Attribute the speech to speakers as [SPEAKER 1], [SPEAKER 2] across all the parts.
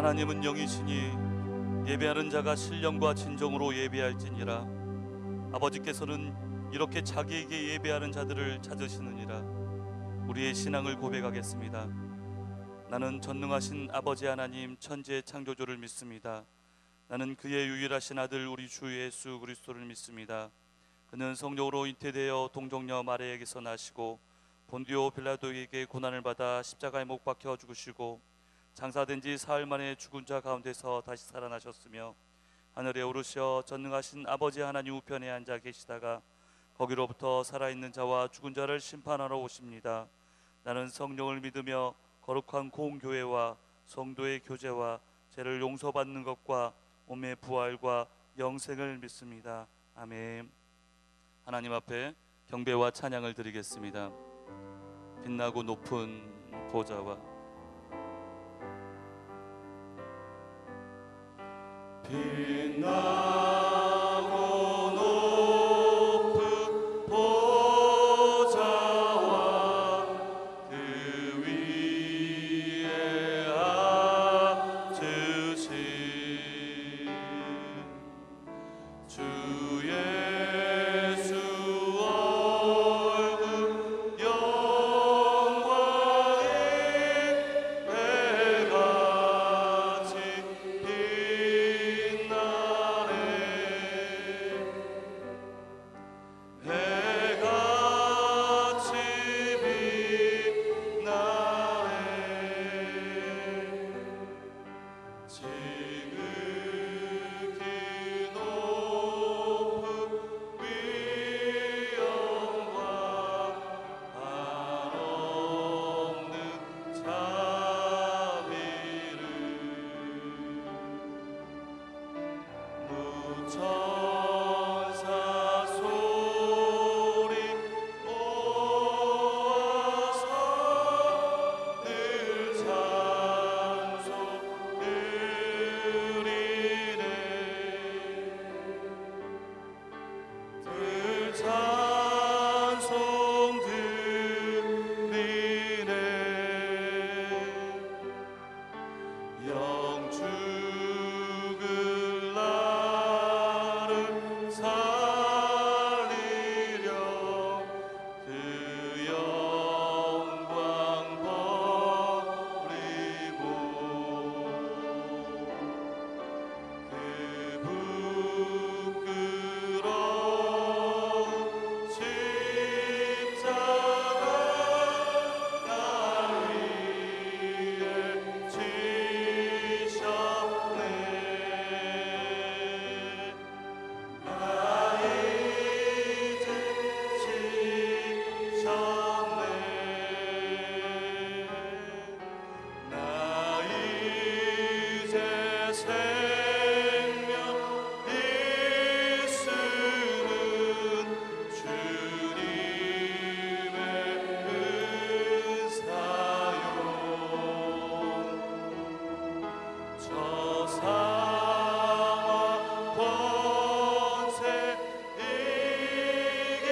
[SPEAKER 1] 하나님은 영이시니 예배하는 자가 신령과 진정으로 예배할지니라. 아버지께서는 이렇게 자기에게 예배하는 자들을 찾으시느니라. 우리의 신앙을 고백하겠습니다. 나는 전능하신 아버지 하나님 천지의 창조주를 믿습니다. 나는 그의 유일하신 아들 우리 주 예수 그리스도를 믿습니다. 그는 성령으로 잉태되어 동정녀 마리아에게서 나시고 본디오 빌라도에게 고난을 받아 십자가에 못 박혀 죽으시고 장사된 지 사흘 만에 죽은 자 가운데서 다시 살아나셨으며 하늘에 오르셔 전능하신 아버지 하나님 우편에 앉아 계시다가 거기로부터 살아있는 자와 죽은 자를 심판하러 오십니다. 나는 성령을 믿으며 거룩한 공교회와 성도의 교제와 죄를 용서받는 것과 몸의 부활과 영생을 믿습니다. 아멘. 하나님 앞에 경배와 찬양을 드리겠습니다. 빛나고 높은 보좌와 빛나고 높은 보좌와 그 위에 앉으신 주 예수 얼굴 영광이 해같이 빛나네. 해같이 빛나네. 지극히 높은 위엄과 한없는 자비를 무천사 소리 모아서 늘 찬송 드리네. 늘 찬송 드리네. 영죽을 나를 살리려 그 영광 버리고 그 부끄러운 십자가 날 위해 지셨네. 나 이제 지셨네. 나 이제 생명 있으는 주님의 은사요. 저상과 권세 이기는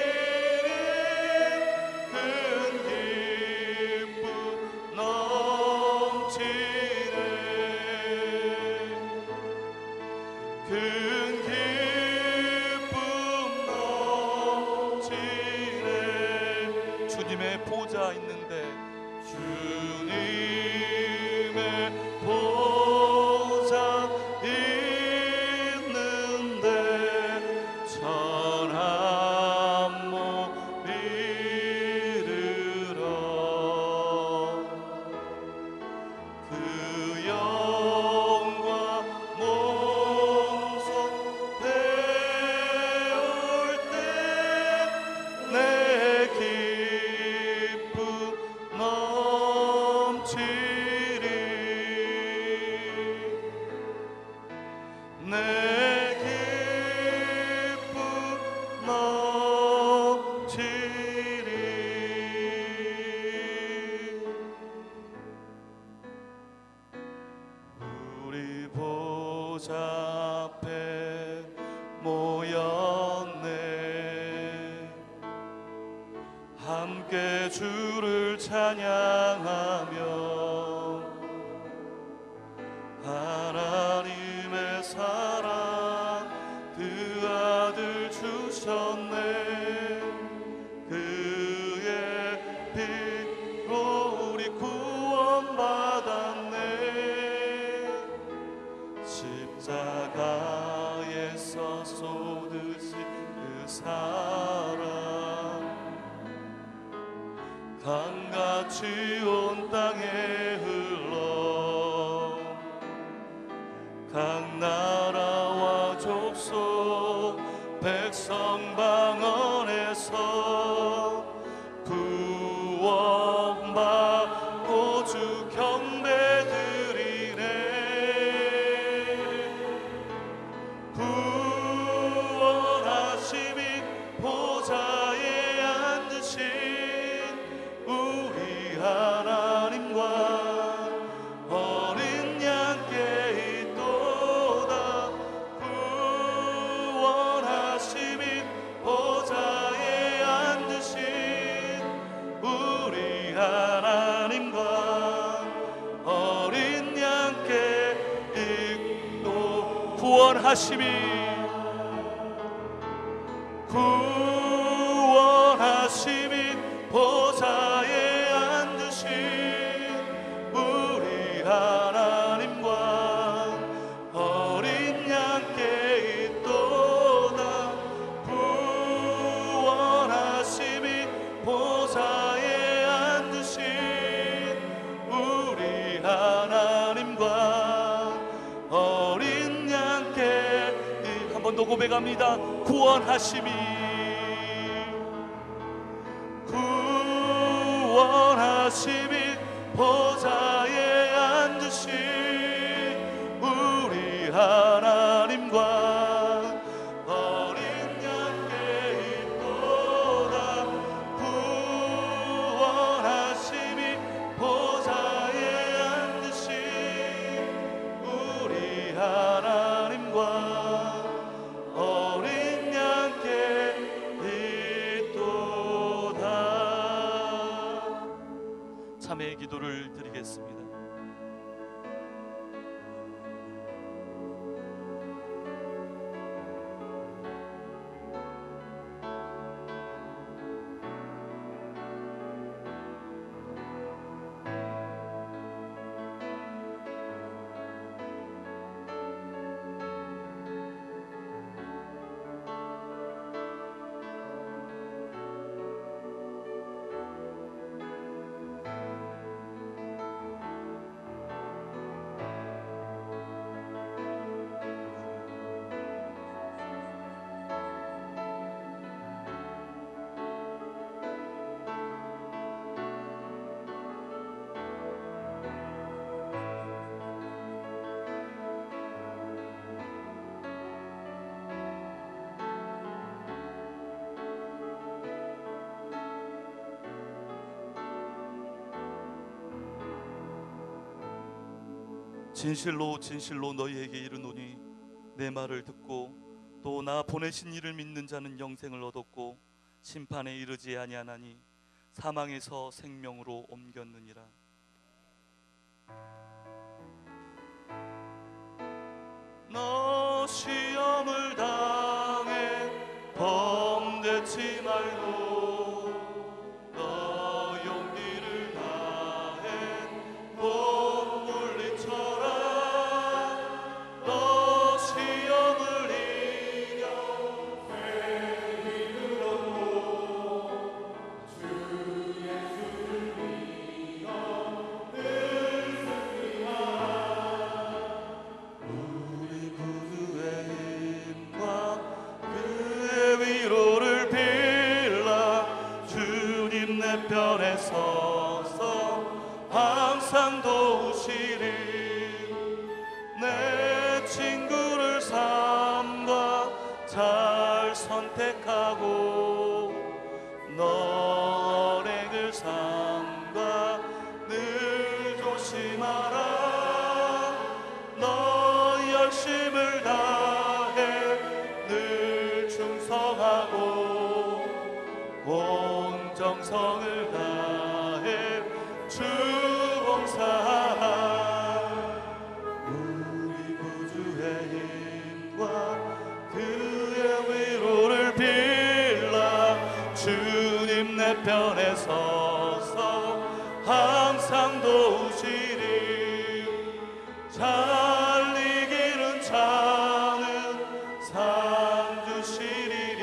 [SPEAKER 1] 큰 기쁨 넘치네. 큰 기쁨 넘치네. 주님의 보좌 있는데 주님의 보좌 있는데 천한 몸 이르러 그 영광 몸소 배울 때 내 기쁨 넘치리. 내 기쁨 넘치리. 우리 보좌 앞에 모였네. 함께 주를 찬양하며 주셨네. 그의 피로 우리 구원받았네. 십자가에서 쏟으신 그 사랑 강같이 온 땅에 흘러 각 나라와 족속 백성 방언에서 구원받고 주 경배 드리네. 구원하심이 보좌에 앉으신 우리 하나님과 어린 양께 있도다. 구원하심이 보좌에 앉으신 우리 하나님과 어린 양께 있도. 구원하심이 보좌에 앉으신 우리 하나님과 어린 양께 있도다. 구원하심이 보좌에 앉으신 우리 하나님과 어린 양께. 한 번 더 고백합니다. 구원하심이 보좌에 앉으신 우리 하나님과 어린 양께 있도다. 구원하심이 보좌에 앉으신 우리 하나님과 어린 양께 있도다. 참회의 기도를 드리겠습니다. 진실로 진실로 너희에게 이르노니 내 말을 듣고 또 나 보내신 이를 믿는 자는 영생을 얻었고 심판에 이르지 아니하나니 사망에서 생명으로 옮겼느니라. 너 시험을 당해 범죄치 말고 너 용기를 다해 못 물리쳐라. 너 시험을 이겨 회개를 얻고 주 예수를 믿어 늘 승리하라. 우리 구주의 힘과 그의 위로를 빌라. 주님 내 편에 서서 항상 도우시리. 내 친구를 삼가 잘 선택하고 너 어렉을 삼가 늘 조심하라. 너 열심을 다해 늘 충성하고 온 정성을 다해 주 봉사하라. 우리 구주의 힘과 그의 위로를 빌라. 서서 항상 도우시리. 잘 이기는 자는 상 주시리니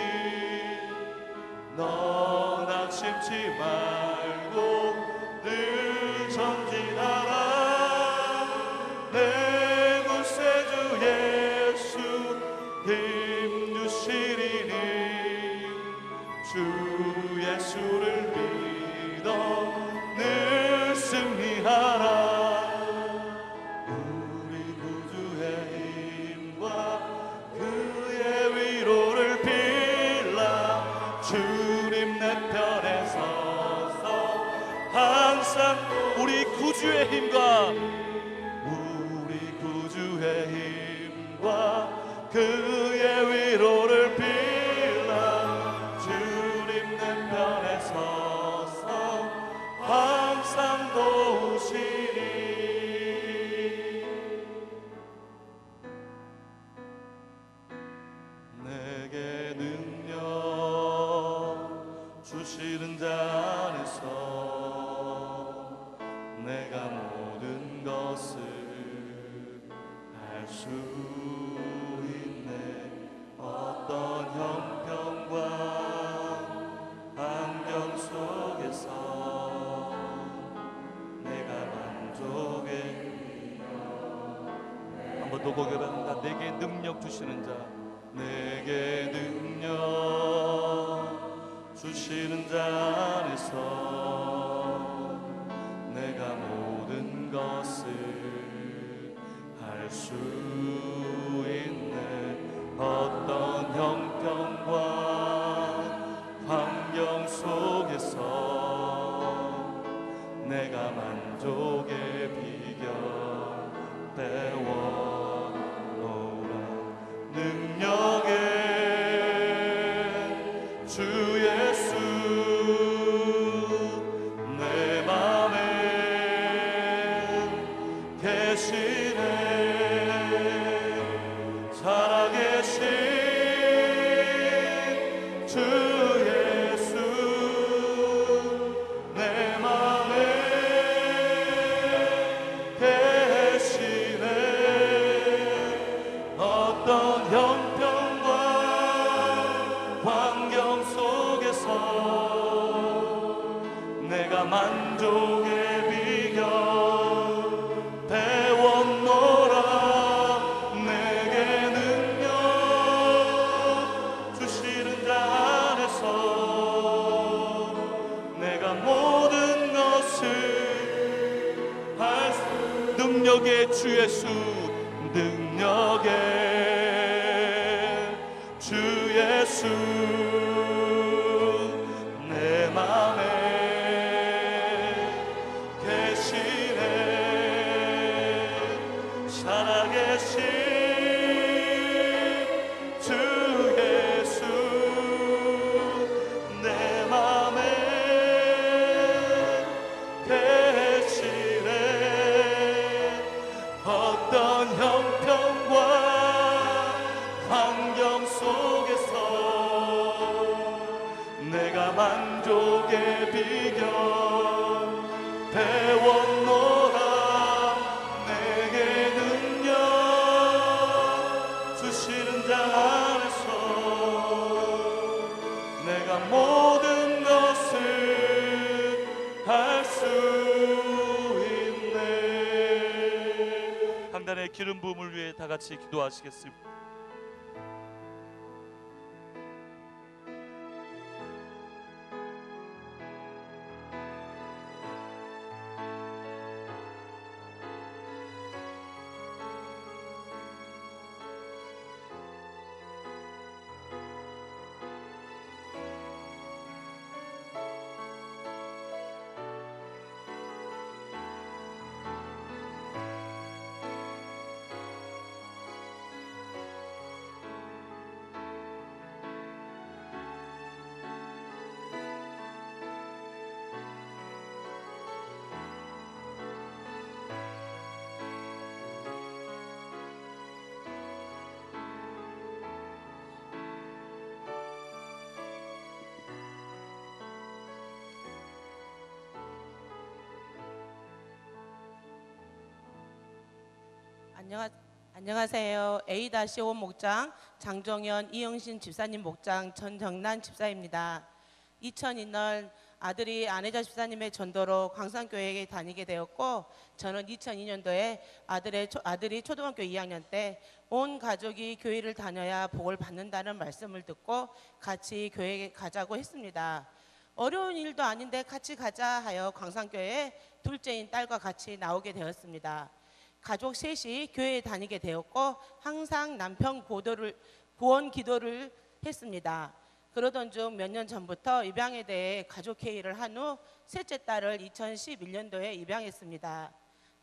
[SPEAKER 1] 너 낙심치 말고 늘 전진하라. 내 구세주 예수 힘 주시리니 주 예수를 믿어 늘 승리하라. 우리 구주의 힘과 그의 위로를 빌라. 주님 내 편에 서서 항상 우리 구주의 힘과 그의 위로를 빌라. 주님 내 편에 서서 항상 도우시리. 내게 능력 주시는 자 안에서 내가 모든 것을 할 수 어떤 형편과 환경 속에서 내가 만족해. 한 번 더 고백합니다. 내게 능력 주시는 자, 내게 능력 주시는 자 안에서 내가 모든 것을 할 수 있네. 어떤 형편과 환경 속에서 내가 만족의 비결 배워놓으라. 능력의 주 예수 내 맘에 계시네. 살아계신 주 예수 내 맘에 계시네. 어떤 형편과 환경 속에서 내가 만족의 비결 배웠노라. 능력의 주 예수 능력의 주 예수 내 맘에 계시네. 살아계신 주 예수 내 맘에 계시네. 어떤 형편과 환경 속에서 내가 만족의 비결 배웠노라. 내게 능력 주시는 자 안에서 내가 모든 것을 할 수 강단의 기름 부음을 위해 다 같이 기도하시겠습니다.
[SPEAKER 2] 안녕하세요. A-5 목장 장정현 이영신 집사님 목장 전정란 집사입니다. 2002년 아들이 안혜자 집사님의 전도로 광산교회에 다니게 되었고, 저는 2002년도에 아들이 초등학교 2학년 때 온 가족이 교회를 다녀야 복을 받는다는 말씀을 듣고 같이 교회에 가자고 했습니다. 어려운 일도 아닌데 같이 가자 하여 광산교회에 둘째인 딸과 같이 나오게 되었습니다. 가족 셋이 교회에 다니게 되었고, 항상 남편 구원 기도를 했습니다. 그러던 중 몇 년 전부터 입양에 대해 가족 회의를 한 후 셋째 딸을 2011년도에 입양했습니다.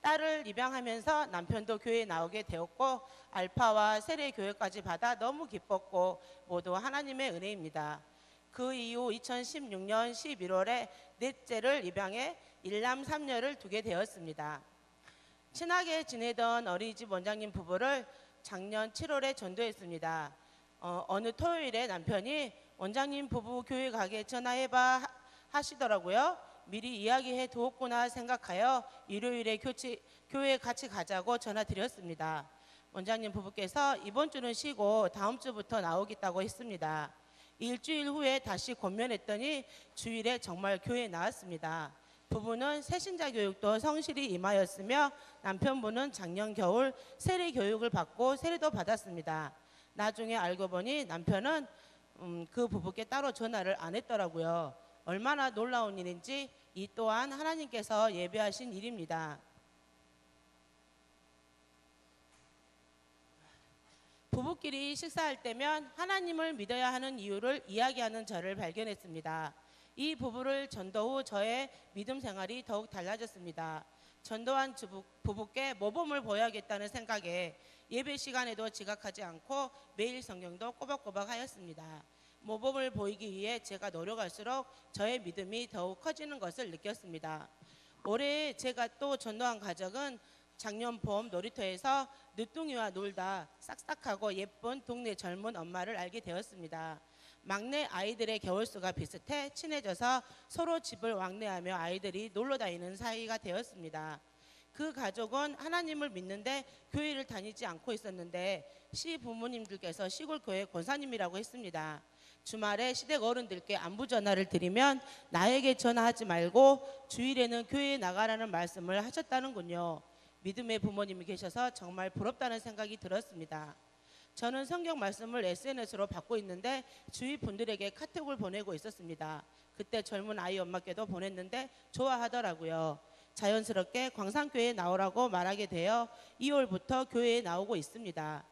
[SPEAKER 2] 딸을 입양하면서 남편도 교회에 나오게 되었고, 알파와 세례 교회까지 받아 너무 기뻤고, 모두 하나님의 은혜입니다. 그 이후 2016년 11월에 넷째를 입양해 일남 삼녀를 두게 되었습니다. 친하게 지내던 어린이집 원장님 부부를 작년 7월에 전도했습니다. 어느 토요일에 남편이 원장님 부부 교회 가게 전화해봐 하시더라고요. 미리 이야기해 두었구나 생각하여 일요일에 교회 같이 가자고 전화 드렸습니다. 원장님 부부께서 이번 주는 쉬고 다음 주부터 나오겠다고 했습니다. 일주일 후에 다시 권면했더니 주일에 정말 교회에 나왔습니다. 부부는 새신자 교육도 성실히 임하였으며, 남편분은 작년 겨울 세례 교육을 받고 세례도 받았습니다. 나중에 알고 보니 남편은 그 부부께 따로 전화를 안 했더라고요. 얼마나 놀라운 일인지 이 또한 하나님께서 예비하신 일입니다. 부부끼리 식사할 때면 하나님을 믿어야 하는 이유를 이야기하는 저를 발견했습니다. 이 부부를 전도 후 저의 믿음 생활이 더욱 달라졌습니다. 전도한 부부께 모범을 보여야겠다는 생각에 예배 시간에도 지각하지 않고 매일 성경도 꼬박꼬박 하였습니다. 모범을 보이기 위해 제가 노력할수록 저의 믿음이 더욱 커지는 것을 느꼈습니다. 올해 제가 또 전도한 가족은 작년 봄 놀이터에서 늦둥이와 놀다 싹싹하고 예쁜 동네 젊은 엄마를 알게 되었습니다. 막내 아이들의 겨울수가 비슷해 친해져서 서로 집을 왕래하며 아이들이 놀러 다니는 사이가 되었습니다. 그 가족은 하나님을 믿는데 교회를 다니지 않고 있었는데 시부모님들께서 시골 교회 권사님이라고 했습니다. 주말에 시댁 어른들께 안부 전화를 드리면 나에게 전화하지 말고 주일에는 교회에 나가라는 말씀을 하셨다는군요. 믿음의 부모님이 계셔서 정말 부럽다는 생각이 들었습니다. 저는 성경 말씀을 SNS로 받고 있는데 주위 분들에게 카톡을 보내고 있었습니다. 그때 젊은 아이 엄마께도 보냈는데 좋아하더라고요. 자연스럽게 광산교회에 나오라고 말하게 되어 2월부터 교회에 나오고 있습니다.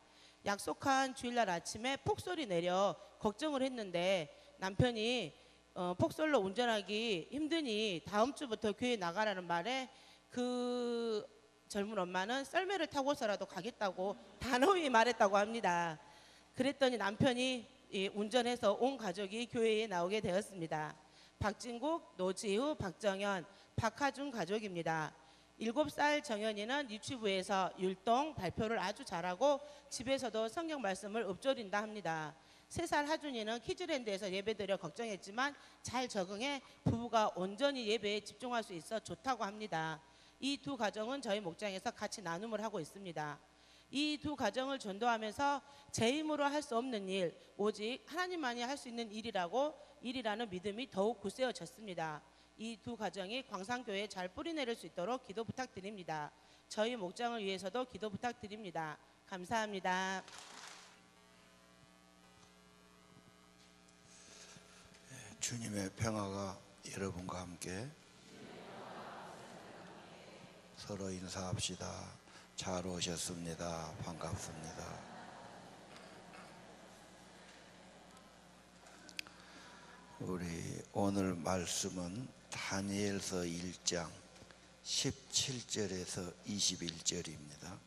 [SPEAKER 2] 약속한 주일날 아침에 폭설이 내려 걱정을 했는데 남편이 폭설로 운전하기 힘드니 다음 주부터 교회 나가라는 말에 그 젊은 엄마는 썰매를 타고서라도 가겠다고 단호히 말했다고 합니다. 그랬더니 남편이 운전해서 온 가족이 교회에 나오게 되었습니다. 박진국, 노지우, 박정현, 박하준 가족입니다. 7살 정현이는 유치부에서 율동 발표를 아주 잘하고 집에서도 성경 말씀을 읊조린다 합니다. 3살 하준이는 키즈랜드에서 예배드려 걱정했지만 잘 적응해 부부가 온전히 예배에 집중할 수 있어 좋다고 합니다. 이 두 가정은 저희 목장에서 같이 나눔을 하고 있습니다. 이 두 가정을 전도하면서 제 힘으로 할 수 없는 일, 오직 하나님만이 할 수 있는 일이라는 믿음이 더욱 굳세어졌습니다. 이 두 가정이 광산교회에 잘 뿌리내릴 수 있도록 기도 부탁드립니다. 저희 목장을 위해서도 기도 부탁드립니다. 감사합니다.
[SPEAKER 3] 주님의 평화가 여러분과 함께. 서로 인사합시다. 잘 오셨습니다. 반갑습니다. 우리 오늘 말씀은 다니엘서 1장 17절에서 21절입니다.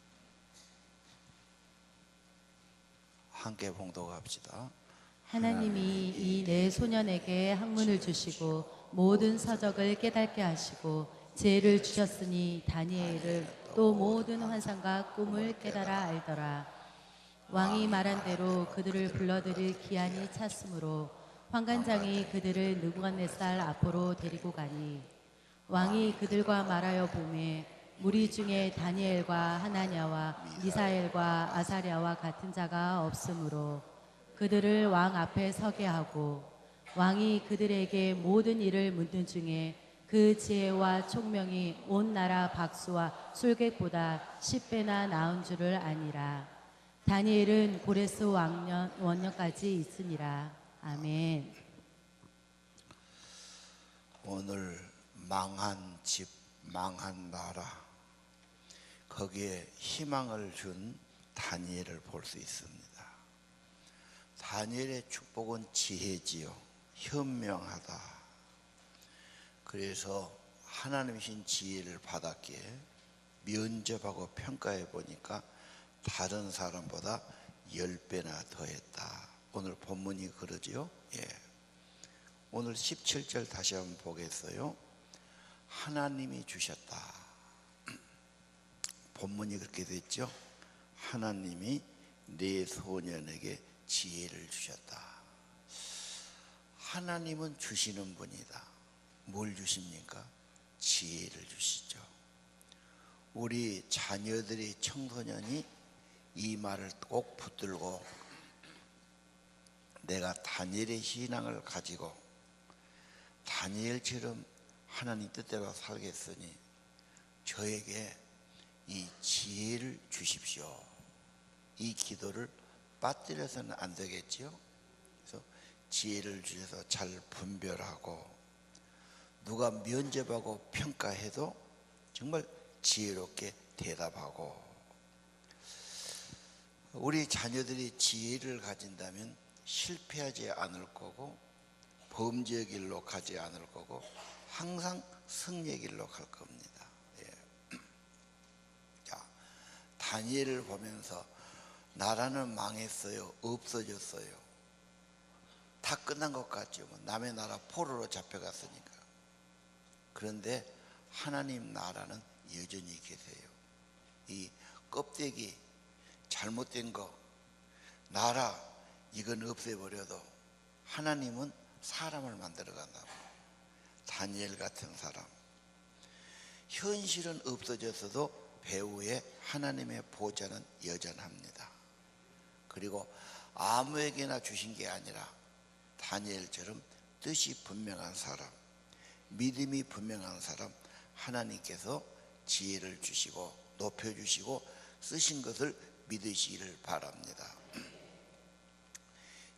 [SPEAKER 3] 함께 봉독합시다.
[SPEAKER 4] 하나님이 이 네 소년에게 학문을 주시고 모든 서적을 깨닫게 하시고 지혜를 주셨으니 다니엘을 또 모든 환상과 꿈을 깨달아 알더라. 왕이 말한 대로 그들을 불러들일 기한이 찼으므로 환관장이 그들을 느부갓네살 앞으로 데리고 가니 왕이 그들과 말하여 보매 무리 중에 다니엘과 하나냐와 미사엘과 아사랴와 같은 자가 없으므로 그들을 왕 앞에 서게 하고 왕이 그들에게 모든 일을 묻는 중에 그 지혜와 총명이 온 나라 박수와 술객보다 10배나 나은 줄을 아니라. 다니엘은 고레스 원년까지 있으니라. 아멘.
[SPEAKER 3] 오늘 망한 집, 망한 나라, 거기에 희망을 준 다니엘을 볼 수 있습니다. 다니엘의 축복은 지혜지요, 현명하다. 그래서 하나님이신 지혜를 받았기에 면접하고 평가해 보니까 다른 사람보다 10배나 더했다. 오늘 본문이 그러지요. 예. 오늘 17절 다시 한번 보겠어요. 하나님이 주셨다. 본문이 그렇게 됐죠. 하나님이 내 소년에게 지혜를 주셨다. 하나님은 주시는 분이다. 뭘 주십니까? 지혜를 주시죠. 우리 자녀들이, 청소년이 이 말을 꼭 붙들고 내가 다니엘의 신앙을 가지고 다니엘처럼 하나님 뜻대로 살겠으니 저에게 이 지혜를 주십시오. 이 기도를 빠뜨려서는 안 되겠지요. 그래서 지혜를 주셔서 잘 분별하고 누가 면접하고 평가해도 정말 지혜롭게 대답하고, 우리 자녀들이 지혜를 가진다면 실패하지 않을 거고 범죄의 길로 가지 않을 거고 항상 승리의 길로 갈 겁니다. 예. 자, 다니엘을 보면서 나라는 망했어요, 없어졌어요, 다 끝난 것 같죠. 남의 나라 포로로 잡혀갔으니까. 그런데 하나님 나라는 여전히 계세요. 이 껍데기, 잘못된 거, 나라 이건 없애버려도 하나님은 사람을 만들어 간다고. 다니엘 같은 사람, 현실은 없어졌어도 배후에 하나님의 보좌는 여전합니다. 그리고 아무에게나 주신 게 아니라 다니엘처럼 뜻이 분명한 사람, 믿음이 분명한 사람, 하나님께서 지혜를 주시고 높여주시고 쓰신 것을 믿으시기를 바랍니다.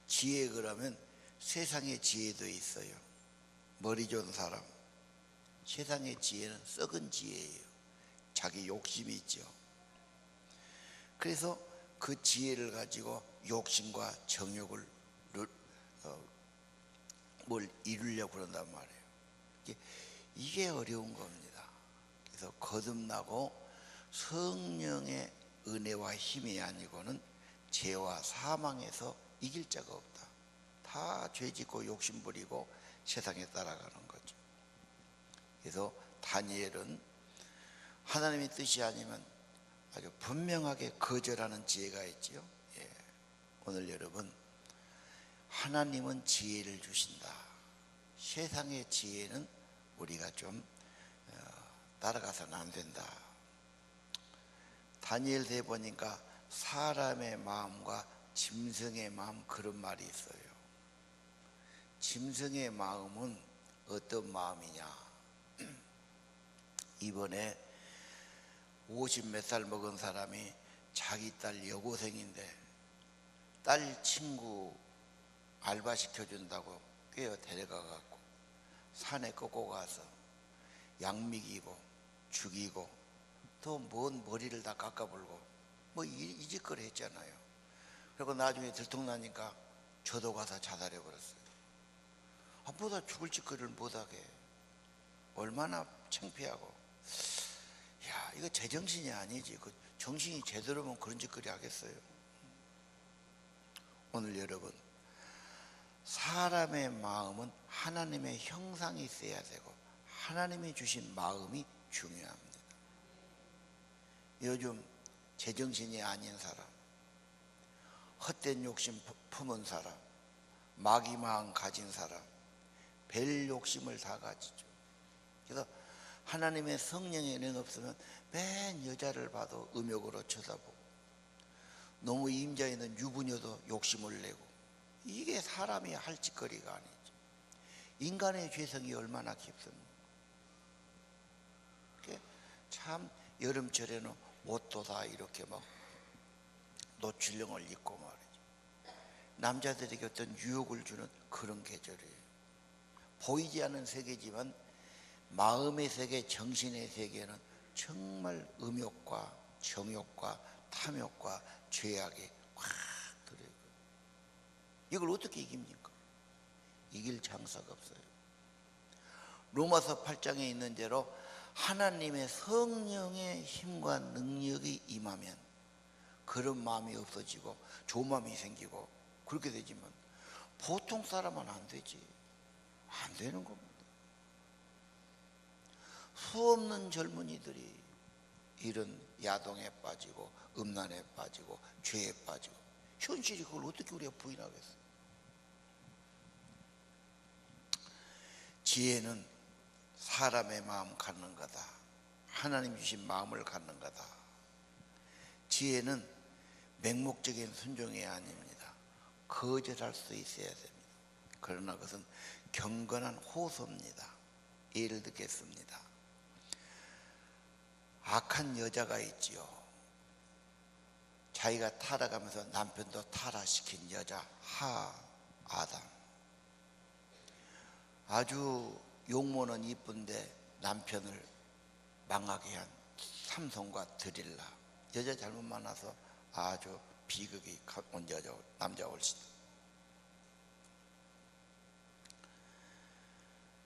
[SPEAKER 3] 지혜, 그러면 세상의 지혜도 있어요. 머리 좋은 사람, 세상의 지혜는 썩은 지혜예요. 자기 욕심이 있죠. 그래서 그 지혜를 가지고 욕심과 정욕을 뭘 이루려고 그런단 말이에요. 이게 어려운 겁니다. 그래서 거듭나고 성령의 은혜와 힘이 아니고는 죄와 사망에서 이길 자가 없다. 다 죄짓고 욕심 부리고 세상에 따라가는 거죠. 그래서 다니엘은 하나님의 뜻이 아니면 아주 분명하게 거절하는 지혜가 있지요. 예. 오늘 여러분, 하나님은 지혜를 주신다. 세상의 지혜는 우리가 좀 따라가서는 안 된다. 다니엘서에 보니까 사람의 마음과 짐승의 마음, 그런 말이 있어요. 짐승의 마음은 어떤 마음이냐? 이번에 50몇 살 먹은 사람이 자기 딸 여고생인데 딸 친구 알바 시켜준다고 꿰어 데려가갖고 산에 꺾고 가서 양미기고 죽이고 또 먼 머리를 다 깎아불고 뭐 이 짓거리 했잖아요. 그리고 나중에 들통나니까 저도 가서 자살해버렸어요. 보다 죽을 짓거리를 못하게. 얼마나 창피하고. 야, 이거 제정신이 아니지. 그 정신이 제대로면 그런 짓거리 하겠어요. 오늘 여러분, 사람의 마음은 하나님의 형상이 있어야 되고 하나님이 주신 마음이 중요합니다. 요즘 제정신이 아닌 사람, 헛된 욕심 품은 사람, 마귀마음 가진 사람, 별 욕심을 다 가지죠. 그래서 하나님의 성령의 은혜가 없으면 맨 여자를 봐도 음욕으로 쳐다보고 너무 임자 있는 유부녀도 욕심을 내고 이게 사람이 할 짓거리가 아니죠. 인간의 죄성이 얼마나 깊습니까? 참 여름철에는 옷도 다 이렇게 막 노출령을 입고 말이죠. 남자들에게 어떤 유혹을 주는 그런 계절이에요. 보이지 않는 세계지만 마음의 세계, 정신의 세계는 정말 음욕과 정욕과 탐욕과 죄악이 확 들어있거든요. 이걸 어떻게 이깁니까? 이길 장사가 없어요. 로마서 8장에 있는 대로 하나님의 성령의 힘과 능력이 임하면 그런 마음이 없어지고 좋은 마음이 생기고 그렇게 되지만 보통 사람은 안 되지. 안 되는 겁니다. 수없는 젊은이들이 이런 야동에 빠지고 음란에 빠지고 죄에 빠지고 현실이 그걸 어떻게 우리가 부인하겠어요? 지혜는 사람의 마음 갖는 거다. 하나님 주신 마음을 갖는 거다. 지혜는 맹목적인 순종이 아닙니다. 거절할 수 있어야 됩니다. 그러나 그것은 경건한 호소입니다. 예를 듣겠습니다. 악한 여자가 있지요. 자기가 타락하면서 남편도 타락시킨 여자 아담. 아주 용모는 이쁜데 남편을 망하게 한 삼손과 드릴라. 여자 잘못 만나서 아주 비극이 온 남자 올시다.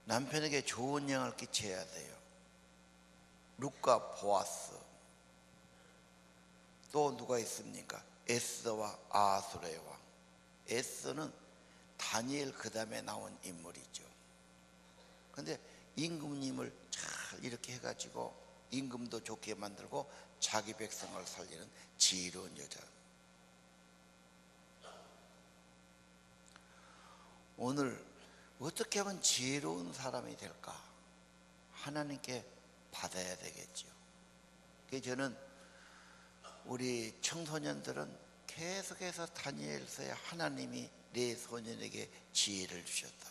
[SPEAKER 3] 남편에게 좋은 영향을 끼쳐야 돼요. 룻과 보아스. 또 누가 있습니까? 에스더와 아수르의 왕. 에스더는 다니엘 그 다음에 나온 인물이죠. 근데 임금님을 잘 이렇게 해가지고 임금도 좋게 만들고 자기 백성을 살리는 지혜로운 여자. 오늘 어떻게 하면 지혜로운 사람이 될까? 하나님께 받아야 되겠죠. 그래서 저는 우리 청소년들은 계속해서 다니엘서에 하나님이 내 소년에게 지혜를 주셨다.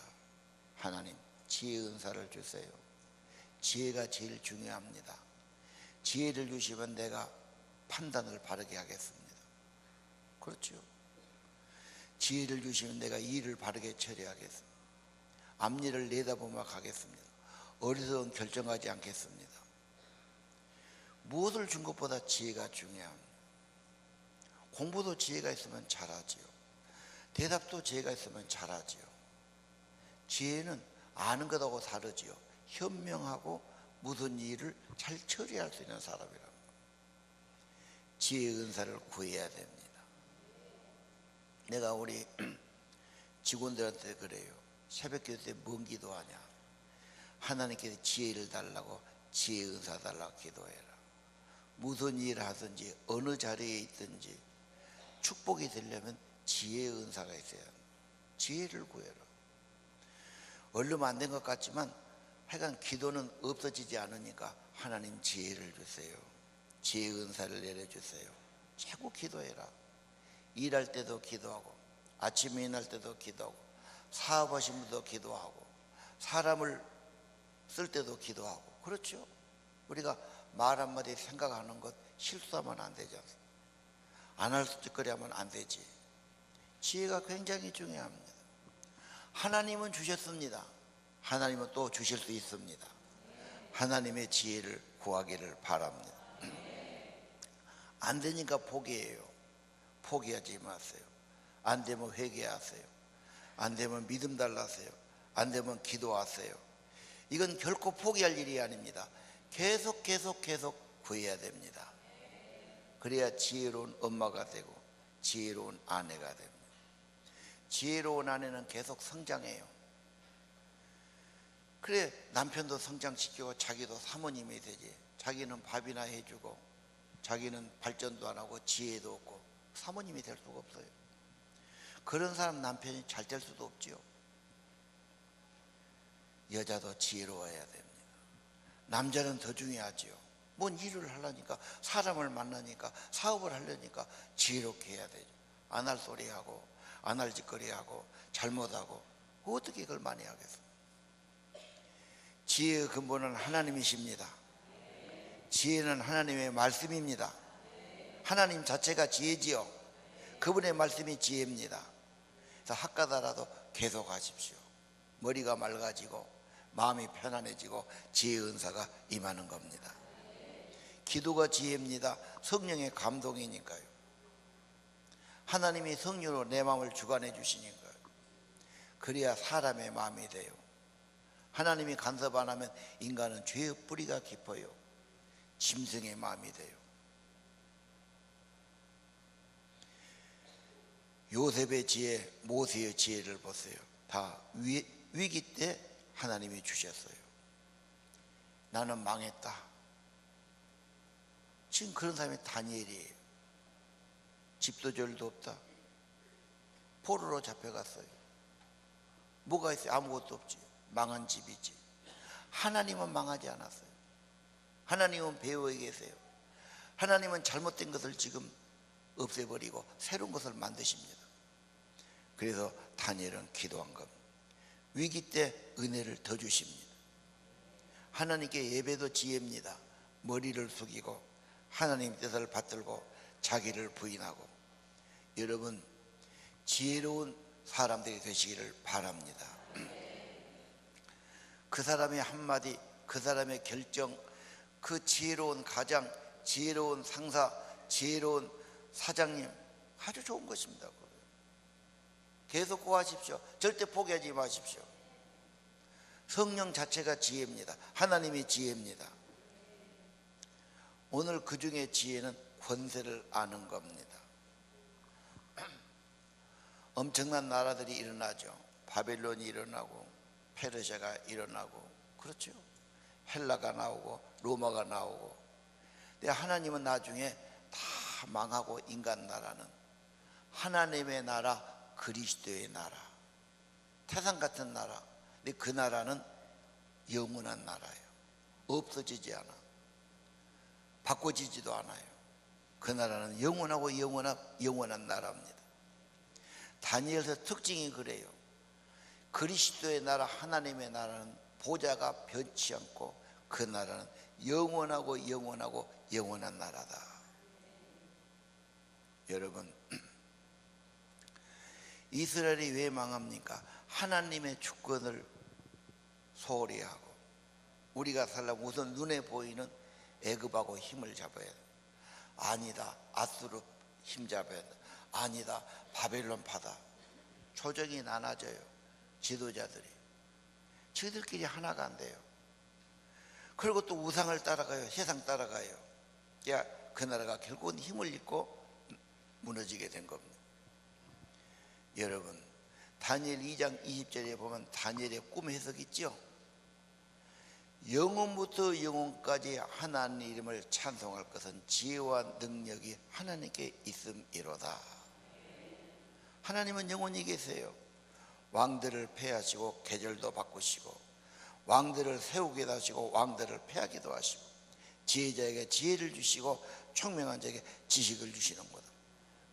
[SPEAKER 3] 하나님 지혜 은사를 주세요. 지혜가 제일 중요합니다. 지혜를 주시면 내가 판단을 바르게 하겠습니다. 그렇죠. 지혜를 주시면 내가 일을 바르게 처리하겠습니다. 앞일을 내다보며 가겠습니다. 어리석은 결정하지 않겠습니다. 무엇을 준 것보다 지혜가 중요합니다. 공부도 지혜가 있으면 잘하지요. 대답도 지혜가 있으면 잘하지요. 지혜는 아는 것하고 다르지요. 현명하고 무슨 일을 잘 처리할 수 있는 사람이랍니다. 지혜의 은사를 구해야 됩니다. 내가 우리 직원들한테 그래요. 새벽기도 때 뭔 기도하냐? 하나님께서 지혜를 달라고 지혜의 은사 달라고 기도해라. 무슨 일을 하든지 어느 자리에 있든지 축복이 되려면 지혜의 은사가 있어야 합니다. 지혜를 구해라. 얼른 안 된 것 같지만 하여간 기도는 없어지지 않으니까 하나님 지혜를 주세요. 지혜의 은사를 내려주세요. 자꾸 기도해라. 일할 때도 기도하고 아침에 일어날 때도 기도하고 사업하신 분도 기도하고 사람을 쓸 때도 기도하고. 그렇죠. 우리가 말 한마디 생각하는 것 실수하면 안 되지 않습니까? 안 할 짓거리 하면 안 되지. 지혜가 굉장히 중요합니다. 하나님은 주셨습니다. 하나님은 또 주실 수 있습니다. 하나님의 지혜를 구하기를 바랍니다. 안 되니까 포기해요. 포기하지 마세요. 안 되면 회개하세요. 안 되면 믿음 달라세요. 안 되면 기도하세요. 이건 결코 포기할 일이 아닙니다. 계속 구해야 됩니다. 그래야 지혜로운 엄마가 되고 지혜로운 아내가 됩니다. 지혜로운 아내는 계속 성장해요. 그래 남편도 성장시키고 자기도 사모님이 되지. 자기는 밥이나 해주고 자기는 발전도 안 하고 지혜도 없고 사모님이 될 수가 없어요. 그런 사람 남편이 잘 될 수도 없지요. 여자도 지혜로워야 됩니다. 남자는 더 중요하지요. 뭔 일을 하려니까, 사람을 만나니까, 사업을 하려니까 지혜롭게 해야 되죠. 안 할 소리하고 안 할 짓거리하고 잘못하고 어떻게 그걸 많이 하겠어요? 지혜의 근본은 하나님이십니다. 지혜는 하나님의 말씀입니다. 하나님 자체가 지혜지요. 그분의 말씀이 지혜입니다. 그래서 학가다라도 계속 하십시오. 머리가 맑아지고 마음이 편안해지고 지혜의 은사가 임하는 겁니다. 기도가 지혜입니다. 성령의 감동이니까요. 하나님이 성령으로 내 마음을 주관해 주시니까요. 그래야 사람의 마음이 돼요. 하나님이 간섭 안 하면 인간은 죄의 뿌리가 깊어요. 짐승의 마음이 돼요. 요셉의 지혜, 모세의 지혜를 보세요. 다 위기 때 하나님이 주셨어요. 나는 망했다. 지금 그런 사람이 다니엘이에요. 집도 절도 없다. 포로로 잡혀갔어요. 뭐가 있어요? 아무것도 없지. 망한 집이지. 하나님은 망하지 않았어요. 하나님은 배후에 계세요. 하나님은 잘못된 것을 지금 없애버리고 새로운 것을 만드십니다. 그래서 다니엘은 기도한 겁니다. 위기 때 은혜를 더 주십니다. 하나님께 예배도 지혜입니다. 머리를 숙이고 하나님 뜻을 받들고 자기를 부인하고, 여러분 지혜로운 사람들이 되시기를 바랍니다. 그 사람의 한마디, 그 사람의 결정, 그 지혜로운 가장, 지혜로운 상사, 지혜로운 사장님, 아주 좋은 것입니다. 계속 구하십시오. 절대 포기하지 마십시오. 성령 자체가 지혜입니다. 하나님이 지혜입니다. 오늘 그 중에 지혜는 권세를 아는 겁니다. 엄청난 나라들이 일어나죠. 바벨론이 일어나고 페르시아가 일어나고, 그렇죠. 헬라가 나오고 로마가 나오고. 근데 하나님은 나중에 다 망하고 인간 나라는 하나님의 나라, 그리스도의 나라, 태산 같은 나라. 근데 그 나라는 영원한 나라예요. 없어지지 않아. 바꿔지지도 않아요. 그 나라는 영원하고 영원한 나라입니다. 다니엘서 특징이 그래요. 그리스도의 나라, 하나님의 나라는 보좌가 변치 않고 그 나라는 영원하고 영원한 나라다. 여러분, 이스라엘이 왜 망합니까? 하나님의 주권을 소홀히 하고, 우리가 살려면 우선 눈에 보이는 애굽하고 힘을 잡아야 돼. 아니다, 아수르 힘 잡아야 돼. 아니다, 바벨론 파다. 조정이 나눠져요. 지도자들이 저희들끼리 하나가 안 돼요. 그리고 또 우상을 따라가요. 세상 따라가요. 야, 그 나라가 결국은 힘을 잃고 무너지게 된 겁니다. 여러분, 다니엘 2장 20절에 보면 다니엘의 꿈 해석 있죠? 영원부터 영원까지 하나님 이름을 찬송할 것은 지혜와 능력이 하나님께 있음이로다. 하나님은 영원히 계세요. 왕들을 패하시고 계절도 바꾸시고, 왕들을 세우기도 하시고 왕들을 패하기도 하시고, 지혜자에게 지혜를 주시고 총명한 자에게 지식을 주시는 거다.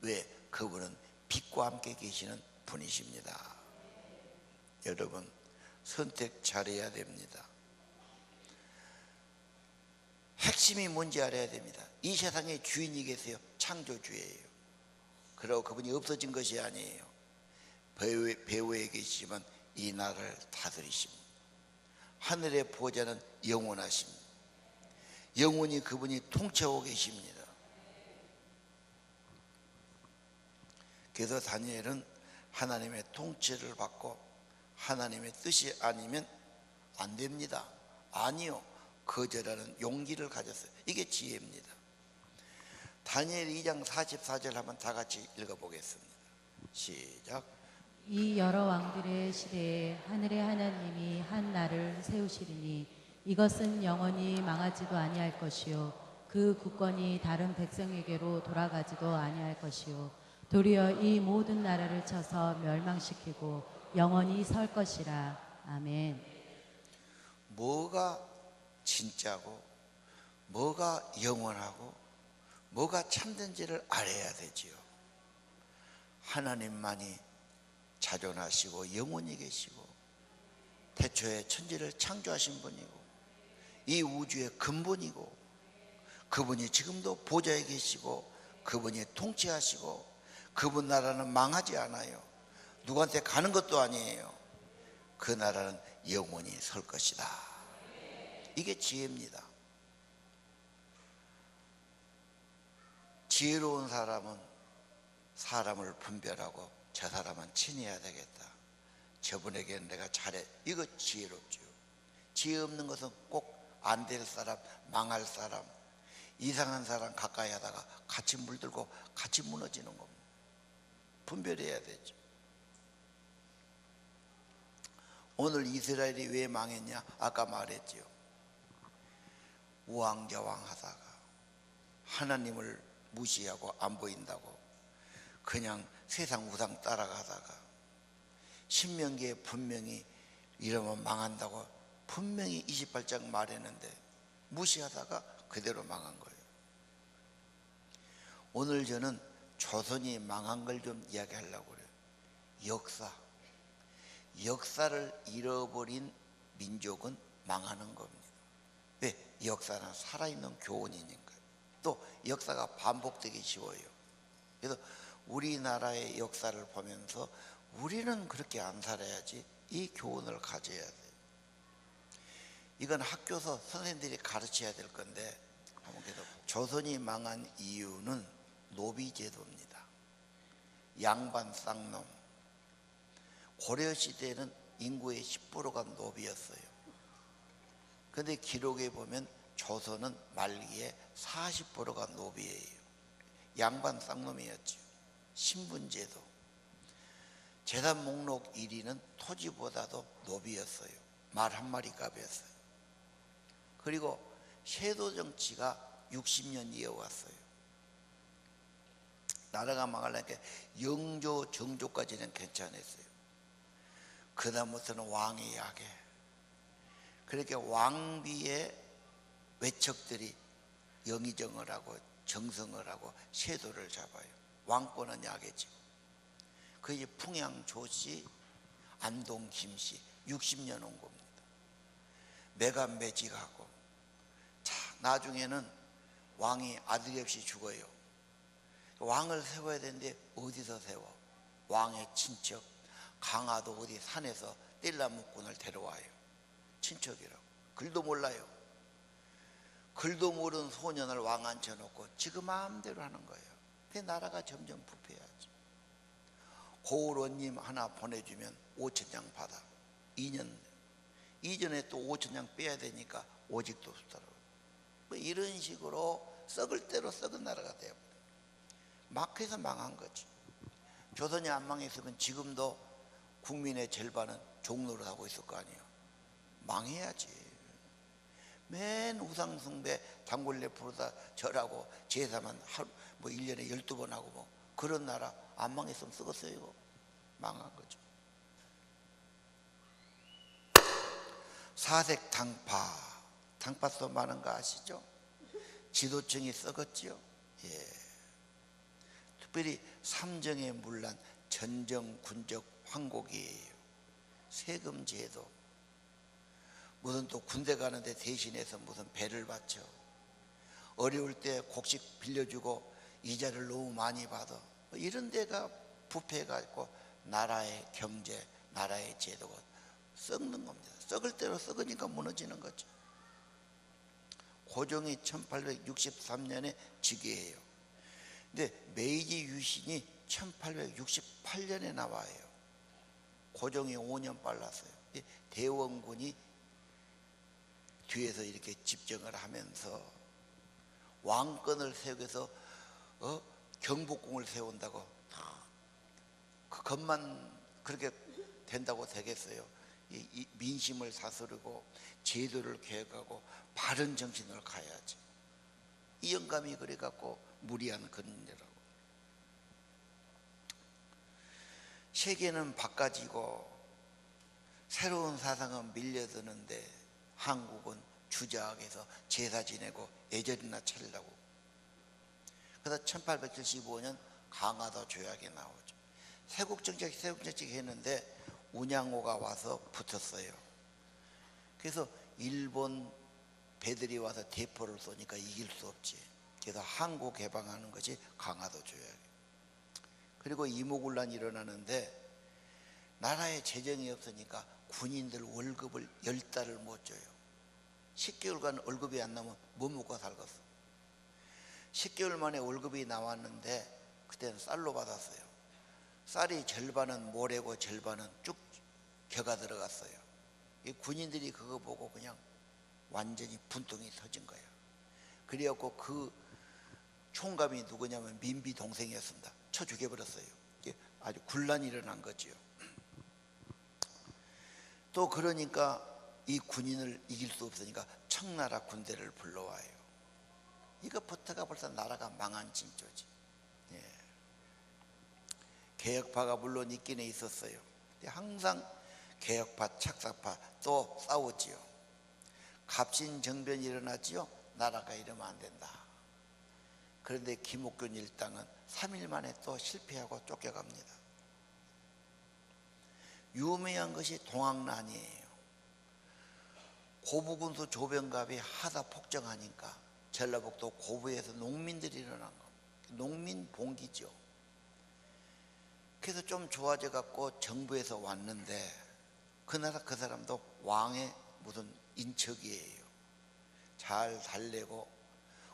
[SPEAKER 3] 왜? 그분은 빛과 함께 계시는 분이십니다. 여러분, 선택 잘해야 됩니다. 핵심이 뭔지 알아야 됩니다. 이 세상에 주인이 계세요. 창조주예요. 그리고 그분이 없어진 것이 아니에요. 배후에 계시지만 이 나라를 다스리십니다. 하늘의 보좌는 영원하십니다. 영원히 그분이 통치하고 계십니다. 그래서 다니엘은 하나님의 통치를 받고 하나님의 뜻이 아니면 안 됩니다. 아니요, 거절하는 용기를 가졌어요. 이게 지혜입니다. 다니엘 2장 44절 한번 다 같이 읽어보겠습니다. 시작.
[SPEAKER 4] 이 여러 왕들의 시대에 하늘의 하나님이 한 나를 세우시리니 이것은 영원히 망하지도 아니할 것이요 그 국권이 다른 백성에게로 돌아가지도 아니할 것이요 도리어 이 모든 나라를 쳐서 멸망시키고 영원히 설 것이라. 아멘.
[SPEAKER 3] 뭐가 진짜고 뭐가 영원하고 뭐가 참된지를 알아야 되지요. 하나님만이 자존하시고 영원히 계시고 태초에 천지를 창조하신 분이고 이 우주의 근본이고 그분이 지금도 보좌에 계시고 그분이 통치하시고 그분 나라는 망하지 않아요. 누구한테 가는 것도 아니에요. 그 나라는 영원히 설 것이다. 이게 지혜입니다. 지혜로운 사람은 사람을 분별하고 저 사람은 친해야 되겠다. 저분에게는 내가 잘해. 이거 지혜롭죠. 지혜 없는 것은 꼭 안 될 사람, 망할 사람, 이상한 사람 가까이 하다가 같이 물들고 같이 무너지는 겁니다. 분별해야 되죠. 오늘 이스라엘이 왜 망했냐? 아까 말했죠. 우왕좌왕 하다가 하나님을 무시하고 안 보인다고 그냥 세상 우상 따라가다가 신명기에 분명히 이러면 망한다고 분명히 28장 말했는데 무시하다가 그대로 망한 거예요. 오늘 저는 조선이 망한 걸 좀 이야기하려고 그래요. 역사를 잃어버린 민족은 망하는 겁니다. 왜? 역사는 살아있는 교훈이니까요. 또 역사가 반복되기 쉬워요. 그래서 우리나라의 역사를 보면서 우리는 그렇게 안 살아야지 이 교훈을 가져야 돼요. 이건 학교에서 선생님들이 가르쳐야 될 건데 조선이 망한 이유는 노비제도입니다. 양반 쌍놈. 고려시대에는 인구의 10%가 노비였어요. 그런데 기록에 보면 조선은 말기에 40%가 노비예요. 양반 쌍놈이었죠. 신분제도. 재산 목록 1위는 토지보다도 노비였어요. 말 한 마리 값이었어요. 그리고 세도 정치가 60년 이어왔어요. 나라가 망하려니까 영조, 정조까지는 괜찮았어요. 그 다음부터는 왕이 약해. 그렇게 왕비의 외척들이 영의정을 하고 정성을 하고 세도를 잡아요. 왕권은 약해지고. 그게 풍양 조씨, 안동 김씨 60년 온 겁니다. 매간 매직하고. 자, 나중에는 왕이 아들이 없이 죽어요. 왕을 세워야 되는데 어디서 세워? 왕의 친척 강화도 어디 산에서 띨라묵군을 데려와요. 친척이라고. 글도 몰라요. 글도 모르는 소년을 왕 앉혀놓고 지금 마음대로 하는 거예요. 그 나라가 점점 부패하죠. 고을원님 하나 보내주면 5천냥 받아. 2년 이전에 또 5천냥 빼야 되니까 오직도 없더라고요. 뭐 이런 식으로 썩을 대로 썩은 나라가 되어버려요. 막해서 망한 거지. 조선이 안 망했으면 지금도 국민의 절반은 종로를 하고 있을 거 아니에요. 망해야지. 맨 우상숭배 단골레 부르다 절하고 제사만 뭐 1년에 12번 하고 뭐 그런 나라 안 망했으면 썩었어요. 이거 망한 거죠. 사색 당파도 많은 거 아시죠? 지도층이 썩었죠. 예. 특별히 삼정의 문란 전정 군적 황곡이에요. 세금 제도. 무슨 또 군대 가는데 대신해서 무슨 배를 바쳐. 어려울 때 곡식 빌려주고 이자를 너무 많이 받아. 이런 데가 부패가 있고 나라의 경제, 나라의 제도가 썩는 겁니다. 썩을 대로 썩으니까 무너지는 거죠. 고종이 1863년에 즉위해요. 근데 메이지 유신이 1868년에 나와요. 고종이 5년 빨랐어요. 대원군이 뒤에서 이렇게 집정을 하면서 왕권을 세우기 위해서 경복궁을 세운다고 그 것만 그렇게 된다고 되겠어요. 이 민심을 다스리고 제도를 개혁하고 바른 정신을 가야지. 이 영감이 그래갖고 무리한 그런 일이라고. 세계는 바꿔지고 새로운 사상은 밀려드는데 한국은 주작해서 제사 지내고 예절이나 차리려고. 그래서 1875년 강화도 조약이 나오죠. 세국정책 했는데 운양호가 와서 붙었어요. 그래서 일본 배들이 와서 대포를 쏘니까 이길 수 없지. 그래서 항구 개방하는 것이 강화도 조약이에요. 그리고 이모군란이 일어나는데 나라에 재정이 없으니까 군인들 월급을 10달을 못 줘요. 10개월간 월급이 안 나면 못 먹고 살겠어. 10개월 만에 월급이 나왔는데 그때는 쌀로 받았어요. 쌀이 절반은 모래고 절반은 쭉 겨가 들어갔어요. 이 군인들이 그거 보고 그냥 완전히 분통이 터진 거예요. 그래갖고 그 총감이 누구냐면 민비 동생이었습니다. 쳐 죽여버렸어요. 이게 아주 군란이 일어난 거지요. 또 그러니까 이 군인을 이길 수 없으니까 청나라 군대를 불러와요. 이거부터가 벌써 나라가 망한 징조지. 예. 개혁파가 물론 있긴 있었어요. 근데 항상 개혁파, 착사파 또 싸웠지요. 갑신정변이 일어났지요. 나라가 이러면 안 된다. 그런데 김옥균 일당은 3일 만에 또 실패하고 쫓겨갑니다. 유명한 것이 동학난이에요. 고부군수 조병갑이 하다 폭정하니까 전라북도 고부에서 농민들이 일어난 겁니다. 농민 봉기죠. 그래서 좀 좋아져 갖고 정부에서 왔는데 그 나라 그 사람도 왕의 무슨 인척이에요. 잘 달래고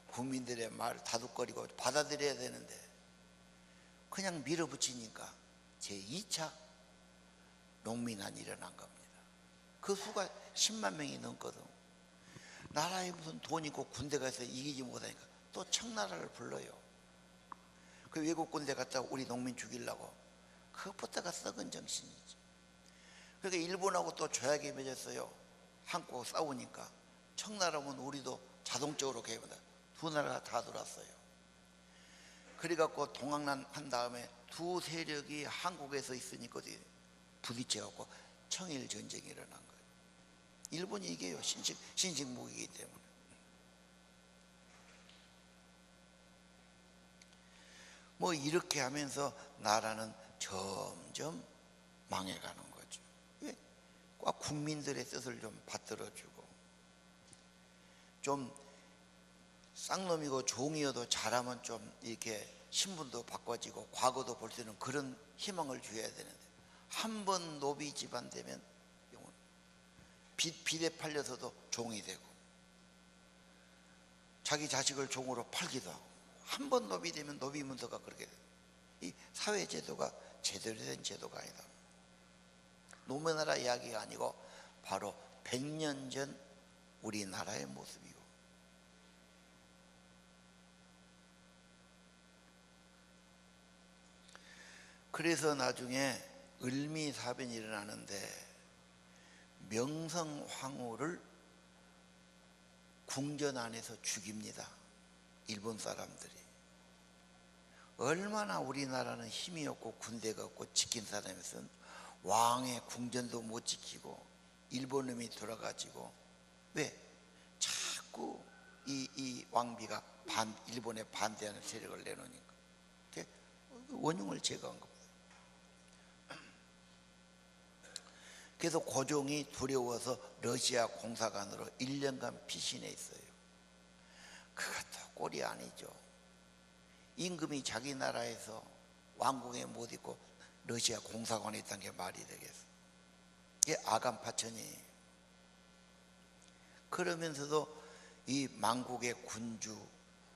[SPEAKER 3] 국민들의 말 다독거리고 받아들여야 되는데 그냥 밀어붙이니까 제2차 농민난이 일어난 겁니다. 그 수가 10만 명이 넘거든. 나라에 무슨 돈 있고 군대가 있어 이기지 못하니까 또 청나라를 불러요. 그 외국 군대 갔다가 우리 농민 죽이려고. 그것부터가 썩은 정신이지. 그러니까 일본하고 또 조약이 맺었어요. 한국 싸우니까. 청나라면 우리도 자동적으로 개입한다. 두 나라가 다 들어왔어요. 그래갖고 동학난 한 다음에 두 세력이 한국에서 있으니까 부딪혀갖고 청일 전쟁이 일어난 거예요. 일본이 이겨요. 신식 무기이기 때문에. 뭐 이렇게 하면서 나라는 점점 망해가는 거죠. 왜? 꼭 국민들의 뜻을 좀 받들어주고 좀 쌍놈이고 종이어도 잘하면 좀 이렇게 신분도 바꿔지고 과거도 볼 수 있는 그런 희망을 줘야 되는데 한 번 노비 집안 되면 빚에 팔려서도 종이 되고 자기 자식을 종으로 팔기도 하고 한 번 노비 되면 노비 문서가 그렇게 돼요. 이 사회 제도가 제대로 된 제도가 아니다. 노무나라 이야기가 아니고 바로 100년 전 우리나라의 모습이고 그래서 나중에 을미사변이 일어나는데 명성황후를 궁전 안에서 죽입니다. 일본 사람들이. 얼마나 우리나라는 힘이 없고 군대가 없고 지킨 사람에서는 왕의 궁전도 못 지키고 일본 놈이 들어가지고 왜? 자꾸 이 왕비가 일본에 반대하는 세력을 내놓으니까 원흉을 제거한 겁니다. 그래서 고종이 두려워서 러시아 공사관으로 1년간 피신해 있어요. 그것도 꼴이 아니죠. 임금이 자기 나라에서 왕궁에 못 있고 러시아 공사관에 있다는 게 말이 되겠어. 이게 아간파천이에요. 그러면서도 이 망국의 군주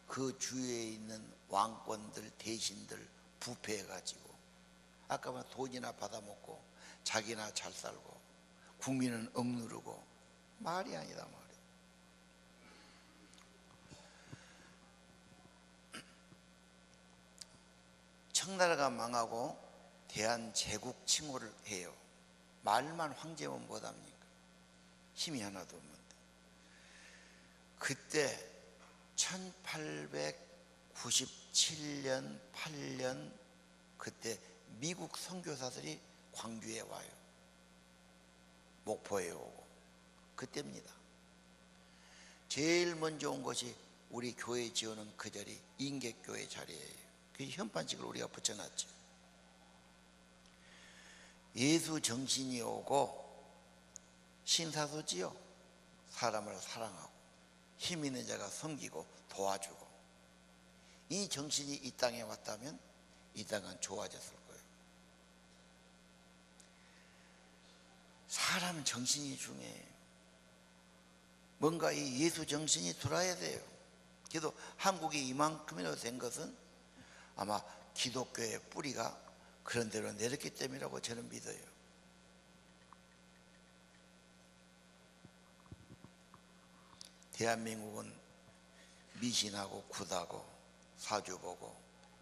[SPEAKER 3] 그 주위에 있는 왕권들 대신들 부패해가지고 아까 말 돈이나 받아먹고 자기나 잘 살고 국민은 억누르고 말이 아니다 말이야. 청나라가 망하고 대한제국 칭호를 해요. 말만 황제면 못합니까? 힘이 하나도 없는데. 그때 1897년 8년 그때 미국 선교사들이 광주에 와요. 목포에 오고 그때입니다. 제일 먼저 온 것이 우리 교회 지어놓은 그 자리, 인객교회 자리예요. 그 현판식을 우리가 붙여놨죠. 예수 정신이 오고 신사소지요. 사람을 사랑하고 힘 있는 자가 섬기고 도와주고, 이 정신이 이 땅에 왔다면 이 땅은 좋아졌을 거예요. 사람 정신이 중요해요. 뭔가 이 예수 정신이 들어야 돼요. 그래도 한국이 이만큼이나 된 것은 아마 기독교의 뿌리가 그런 대로 내렸기 때문이라고 저는 믿어요. 대한민국은 미신하고 굿하고 사주보고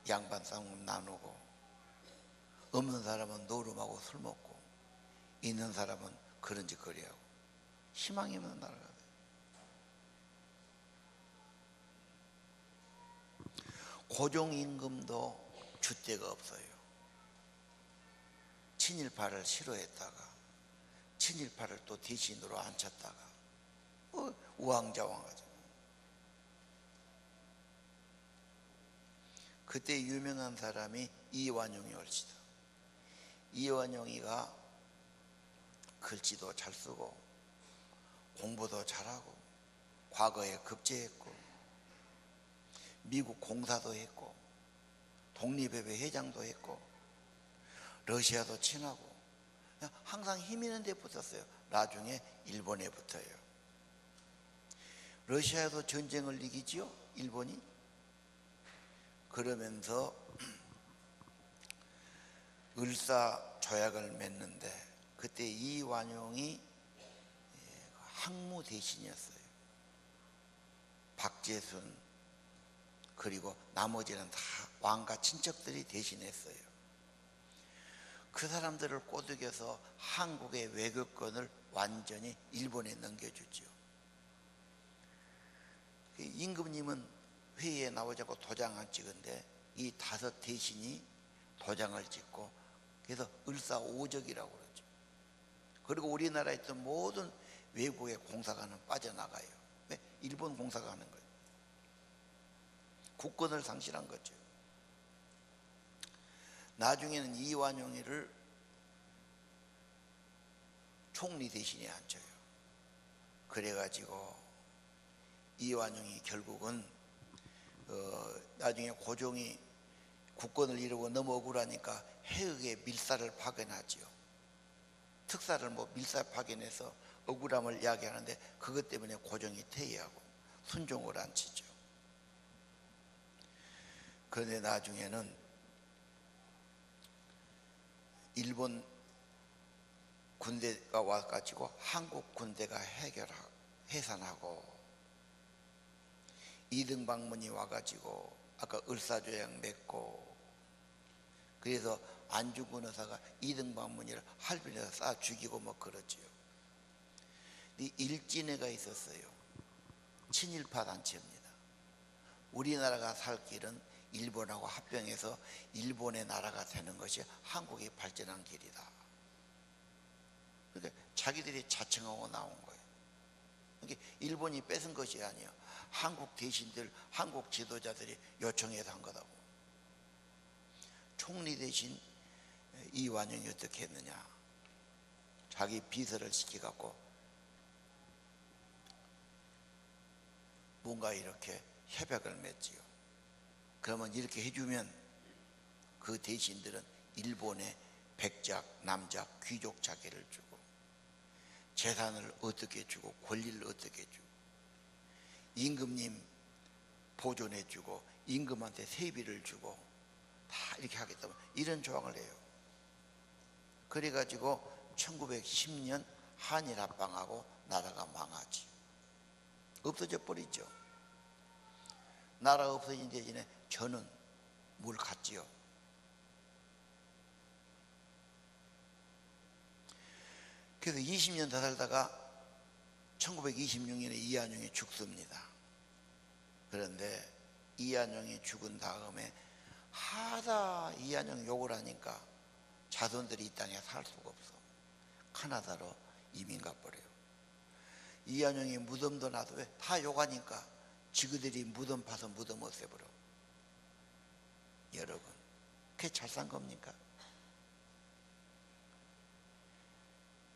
[SPEAKER 3] 양반 싸움 나누고, 없는 사람은 노름하고 술 먹고, 있는 사람은 그런 짓 거리하고, 희망이 없는 나라가 돼요. 고종임금도 줏대가 없어요. 친일파를 싫어했다가 친일파를 또 대신으로 앉혔다가 우왕좌왕하죠. 그때 유명한 사람이 이완용이 올시다. 이완용이가 글씨도 잘 쓰고 공부도 잘하고 과거에 급제했고 미국 공사도 했고 독립협회 회장도 했고 러시아도 친하고 항상 힘 있는 데 붙었어요. 나중에 일본에 붙어요. 러시아도 전쟁을 이기지요, 일본이. 그러면서 을사조약을 맺는데 그때 이완용이 항무 대신이었어요. 박재순 그리고 나머지는 다 왕가 친척들이 대신했어요. 그 사람들을 꼬드겨서 한국의 외교권을 완전히 일본에 넘겨주죠. 임금님은 회의에 나오지 않고 도장 안 찍은데 이 5 대신이 도장을 찍고, 그래서 을사오적이라고 그러죠. 그리고 우리나라에 있던 모든 외국의 공사관은 빠져나가요. 왜? 일본 공사가 하는 거예요. 국권을 상실한 거죠. 나중에는 이완용이를 총리 대신에 앉혀요. 그래가지고 이완용이 결국은 나중에 고종이 국권을 이루고 너무 억울하니까 해역에 밀사를 파견하지요. 특사를 밀사 파견해서 억울함을 이야기하는데 그것 때문에 고종이 퇴위하고 순종을 앉히죠. 그런데 나중에는 일본 군대가 와가지고 한국 군대가 해산하고, 이등방문이 와가지고 아까 을사조약 맺고, 그래서 안중근 의사가 이등방문이를 할빈에서 쏴 죽이고 그러지요. 이 일진회가 있었어요. 친일파 단체입니다. 우리나라가 살 길은 일본하고 합병해서 일본의 나라가 되는 것이 한국이 발전한 길이다. 그러니까 자기들이 자청하고 나온 거예요. 그러니까 일본이 뺏은 것이 아니에요. 한국 대신들, 한국 지도자들이 요청해서 한 거다고. 총리 대신 이완용이 어떻게 했느냐, 자기 비서를 시켜갖고 뭔가 이렇게 협약을 맺지요. 그러면 이렇게 해주면 그 대신들은 일본의 백작, 남작, 귀족 자기를 주고, 재산을 어떻게 주고, 권리를 어떻게 주고, 임금님 보존해주고, 임금한테 세비를 주고 다 이렇게 하겠다, 이런 조항을 해요. 그래가지고 1910년 한일 합방하고 나라가 망하지. 없어져 버리죠. 나라 없어진 대신에 저는 뭘 갖지요. 그래서 20년 더 살다가 1926년에 이완용이 죽습니다. 그런데 이완용이 죽은 다음에 하다 이완용 욕을 하니까 자손들이 이 땅에 살 수가 없어. 카나다로 이민 가버려요. 이한용이 무덤도 놔도 왜? 다 욕하니까 지그들이 무덤 파서 무덤 없애버려. 여러분, 그게 잘 산 겁니까?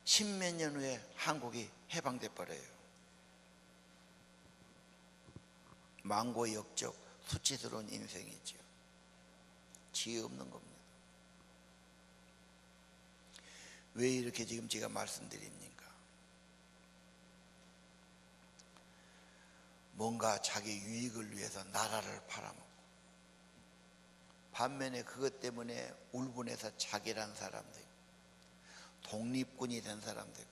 [SPEAKER 3] 십몇 년 후에 한국이 해방돼 버려요. 망고역적 수치스러운 인생이죠. 지혜 없는 겁니다. 왜 이렇게 지금 제가 말씀드립니까? 뭔가 자기 유익을 위해서 나라를 팔아먹고, 반면에 그것 때문에 울분해서 자결한 사람들, 독립군이 된 사람들,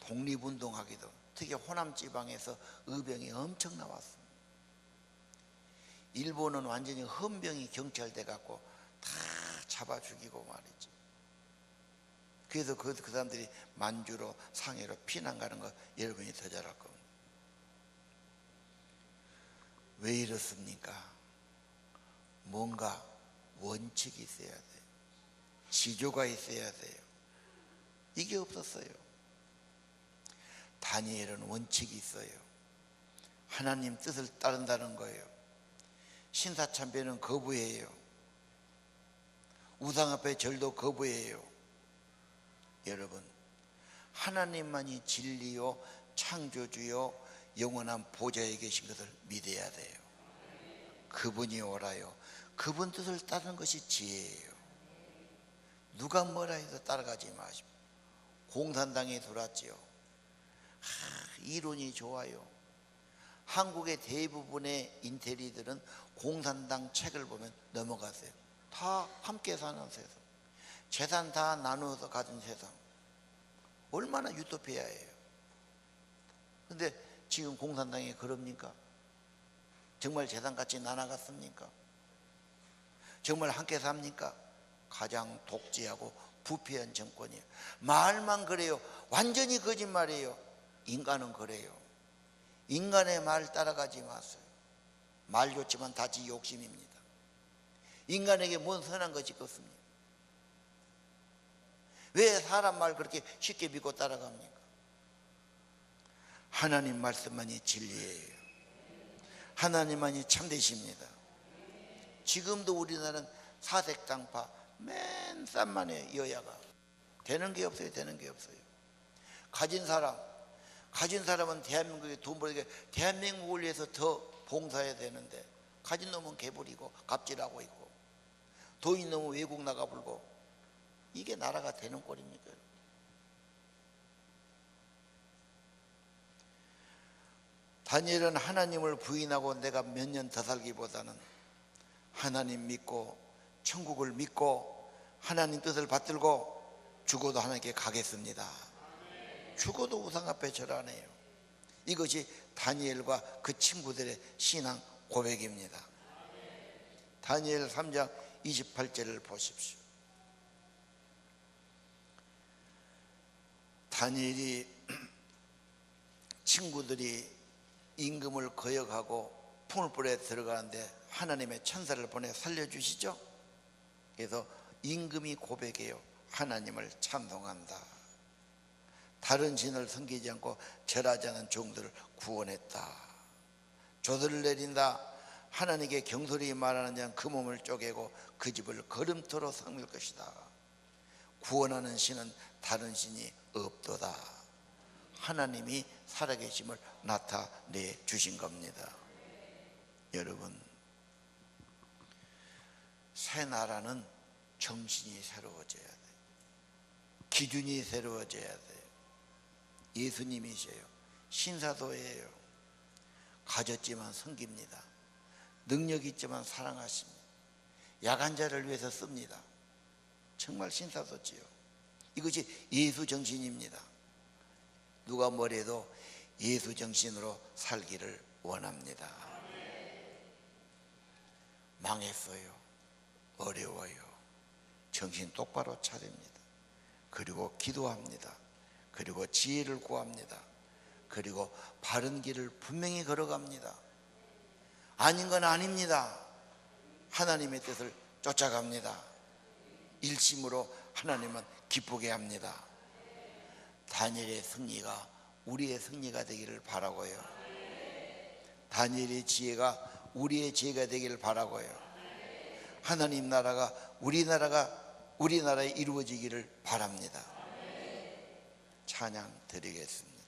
[SPEAKER 3] 독립운동하기도, 특히 호남 지방에서 의병이 엄청 나왔습니다. 일본은 완전히 헌병이 경찰돼 갖고 다 잡아 죽이고 말이지. 그래서 그 사람들이 만주로 상해로 피난 가는 거 여러분이 더 잘 알 겁니다. 왜 이렇습니까? 뭔가 원칙이 있어야 돼요. 지조가 있어야 돼요. 이게 없었어요. 다니엘은 원칙이 있어요. 하나님 뜻을 따른다는 거예요. 신사참배는 거부해요. 우상 앞에 절도 거부해요. 여러분, 하나님만이 진리요 창조주요 영원한 보좌에 계신 것을 믿어야 돼요. 그분이 오라요. 그분 뜻을 따르는 것이 지혜예요. 누가 뭐라 해도 따라가지 마십시오. 공산당에 들어왔지요. 이론이 좋아요. 한국의 대부분의 인테리들은 공산당 책을 보면 넘어갔어요. 다 함께 사는 세상, 재산 다 나누어서 가진 세상, 얼마나 유토피아예요. 근데 지금 공산당이 그럽니까? 정말 재산같이 나눠갔습니까? 정말 함께 삽니까? 가장 독재하고 부패한 정권이에요. 말만 그래요. 완전히 거짓말이에요. 인간은 그래요. 인간의 말 따라가지 마세요. 말 좋지만 다 지 욕심입니다. 인간에게 뭔 선한 것이 있겠습니까? 왜 사람 말 그렇게 쉽게 믿고 따라갑니까? 하나님 말씀만이 진리예요. 하나님만이 참되십니다. 지금도 우리나라는 사색당파 맨 싼만해. 여야가 되는 게 없어요. 되는 게 없어요. 가진 사람은 대한민국에 돈 벌게, 대한민국을 위해서 더 봉사해야 되는데, 가진 놈은 개부리고 갑질하고 있고, 돈 있는 놈은 외국 나가 불고, 이게 나라가 되는 꼴입니까? 다니엘은 하나님을 부인하고 내가 몇 년 더 살기보다는 하나님 믿고 천국을 믿고 하나님 뜻을 받들고 죽어도 하나님께 가겠습니다. 죽어도 우상 앞에 절하네요. 이것이 다니엘과 그 친구들의 신앙 고백입니다. 다니엘 3장 28절을 보십시오. 다니엘이 친구들이 임금을 거역하고 풍물불에 들어가는데 하나님의 천사를 보내 살려주시죠. 그래서 임금이 고백해요. 하나님을 찬송한다. 다른 신을 섬기지 않고 절하지 않은 종들을 구원했다. 조들을 내린다. 하나님께 경솔히 말하는 자는 그 몸을 쪼개고 그 집을 걸음토로 삼을 것이다. 구원하는 신은 다른 신이 없도다. 하나님이 살아계심을 나타내 주신 겁니다. 여러분, 새 나라는 정신이 새로워져야 돼요. 기준이 새로워져야 돼요. 예수님이세요. 신사도예요. 가졌지만 섬깁니다. 능력 있지만 사랑하십니다. 약한 자를 위해서 씁니다. 정말 신사도지요. 이것이 예수 정신입니다. 누가 뭐래도 예수 정신으로 살기를 원합니다. 망했어요. 어려워요. 정신 똑바로 차립니다. 그리고 기도합니다. 그리고 지혜를 구합니다. 그리고 바른 길을 분명히 걸어갑니다. 아닌 건 아닙니다. 하나님의 뜻을 쫓아갑니다. 일심으로 하나님은 기쁘게 합니다. 다니엘의 승리가 우리의 승리가 되기를 바라고요. 다니엘의 지혜가 우리의 지혜가 되기를 바라고요. 하나님 나라가 우리나라에 이루어지기를 바랍니다. 찬양 드리겠습니다.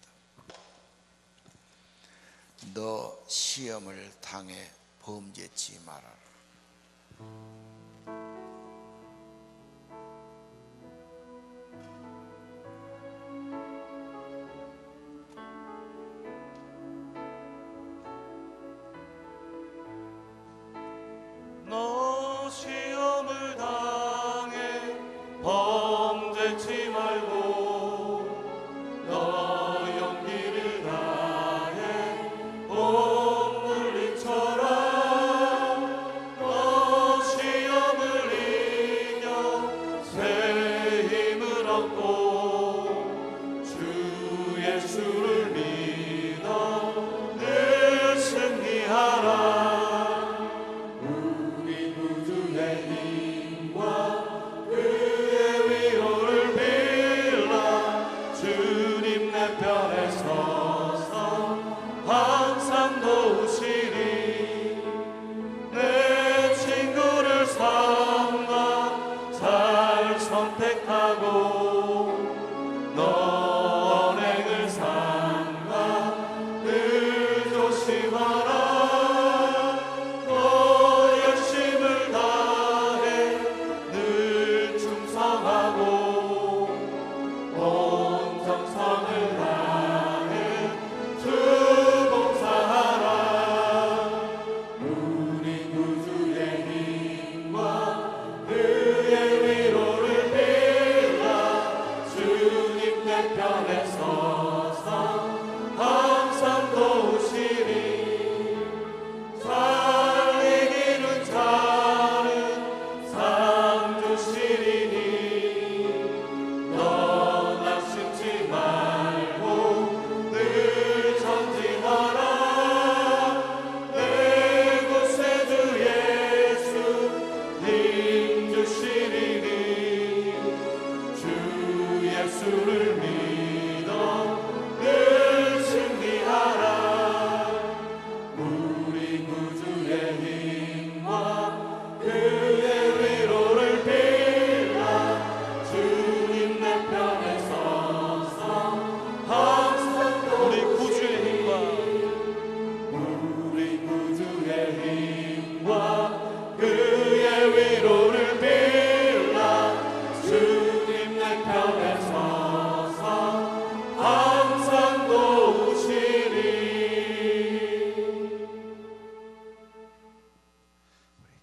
[SPEAKER 3] 너 시험을 당해 범죄치 말아라.
[SPEAKER 1] 너 시험을 당해 범죄치 말고 너 용기를 다해 온 물리쳐라. 너 시험을 이겨 새 힘을 얻고 주 예수를 믿어 늘 승리하라.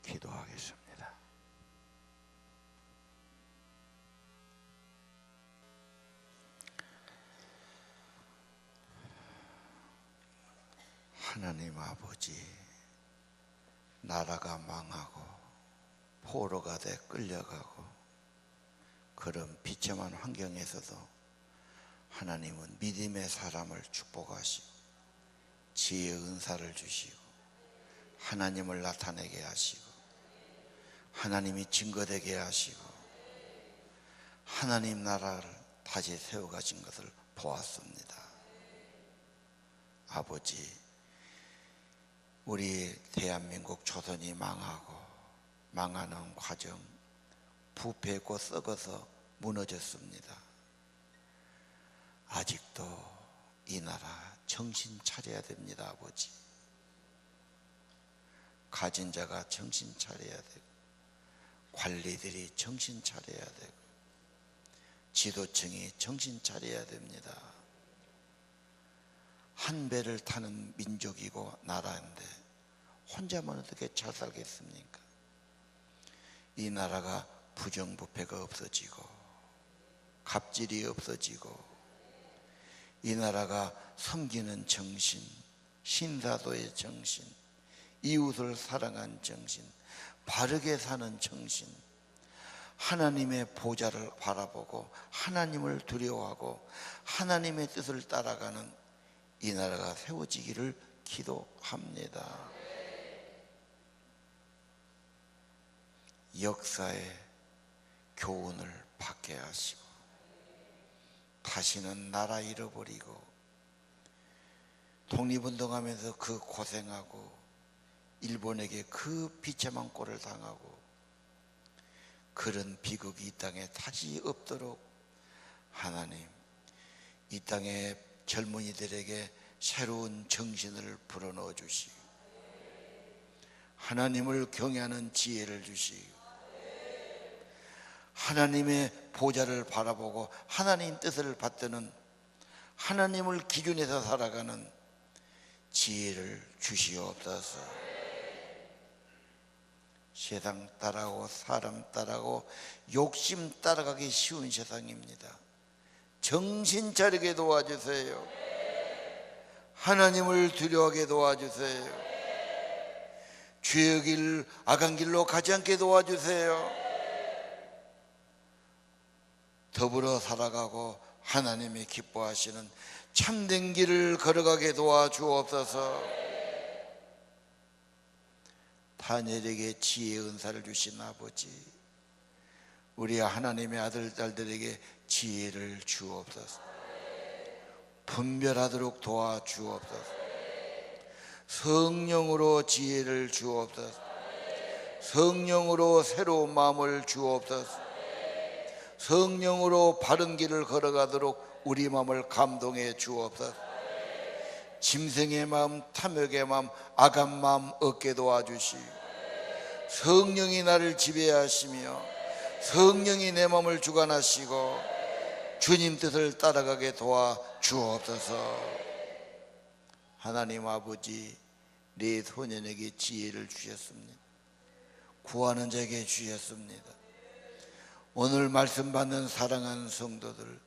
[SPEAKER 3] 기도하겠습니다. 하나님 아버지, 나라가 망하고 포로가 돼 끌려가고 그런 비참한 환경에서도 하나님은 믿음의 사람을 축복하시고 지혜의 은사를 주시고 하나님을 나타내게 하시고 하나님이 증거되게 하시고 하나님 나라를 다시 세워가신 것을 보았습니다. 아버지, 우리 대한민국 조선이 망하고 망하는 과정, 부패했고 썩어서 무너졌습니다. 아직도 이 나라 정신 차려야 됩니다. 아버지, 가진 자가 정신 차려야 되고 관리들이 정신 차려야 되고 지도층이 정신 차려야 됩니다. 한 배를 타는 민족이고 나라인데 혼자만 어떻게 잘 살겠습니까? 이 나라가 부정부패가 없어지고 갑질이 없어지고 이 나라가 섬기는 정신, 신사도의 정신, 이웃을 사랑하는 정신, 바르게 사는 정신, 하나님의 보좌를 바라보고 하나님을 두려워하고 하나님의 뜻을 따라가는 이 나라가 세워지기를 기도합니다. 역사의 교훈을 받게 하시고 다시는 나라 잃어버리고 독립운동하면서 그 고생하고 일본에게 그 비참한 꼴을 당하고 그런 비극이 이 땅에 다시 없도록 하나님 이 땅의 젊은이들에게 새로운 정신을 불어넣어 주시고 하나님을 경외하는 지혜를 주시고 하나님의 보좌를 바라보고 하나님 뜻을 받드는 하나님을 기준해서 살아가는 지혜를 주시옵소서. 세상 따라가고 사람 따라가고 욕심 따라가기 쉬운 세상입니다. 정신 차리게 도와주세요. 하나님을 두려워하게 도와주세요. 죄의 길, 악한 길로 가지 않게 도와주세요. 더불어 살아가고 하나님이 기뻐하시는 참된 길을 걸어가게 도와주옵소서. 다니엘에게 지혜의 은사를 주신 아버지, 우리 하나님의 아들 딸들에게 지혜를 주옵소서. 분별하도록 도와주옵소서. 성령으로 지혜를 주옵소서. 성령으로 새로운 마음을 주옵소서. 성령으로 바른 길을 걸어가도록 우리 마음을 감동해 주옵소서. 짐승의 마음, 탐욕의 마음, 악한 마음 얻게 도와주시고 성령이 나를 지배하시며 성령이 내 마음을 주관하시고 주님 뜻을 따라가게 도와주옵소서. 하나님 아버지, 네 소년에게 지혜를 주셨습니다. 구하는 자에게 주셨습니다. 오늘 말씀 받는 사랑하는 성도들,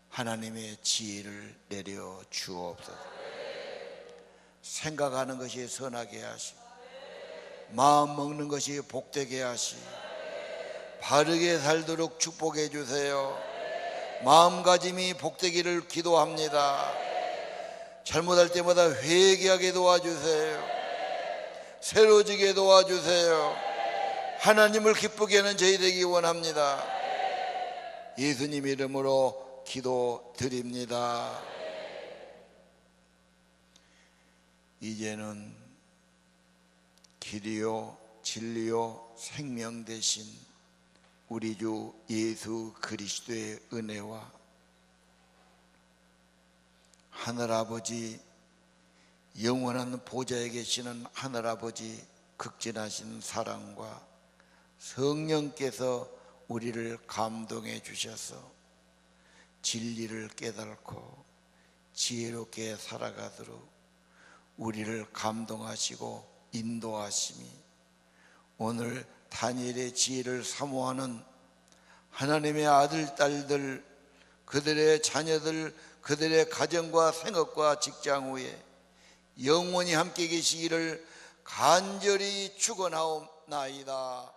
[SPEAKER 3] 하나님의 지혜를 내려 주옵소서. 생각하는 것이 선하게 하시고 마음 먹는 것이 복되게 하시고 바르게 살도록 축복해 주세요. 마음가짐이 복되기를 기도합니다. 잘못할 때마다 회개하게 도와주세요. 새로지게 도와주세요. 하나님을 기쁘게 하는 저희 되기 원합니다. 예수님 이름으로 기도드립니다. 이제는 길이요 진리요 생명 되신 우리 주 예수 그리스도의 은혜와 하늘아버지, 영원한 보좌에 계시는 하늘아버지 극진하신 사랑과 성령께서 우리를 감동해 주셔서 진리를 깨닫고 지혜롭게 살아가도록 우리를 감동하시고 인도하심이 오늘 다니엘의 지혜를 사모하는 하나님의 아들, 딸들, 그들의 자녀들, 그들의 가정과 생업과 직장 후에 영원히 함께 계시기를 간절히 축원하옵나이다.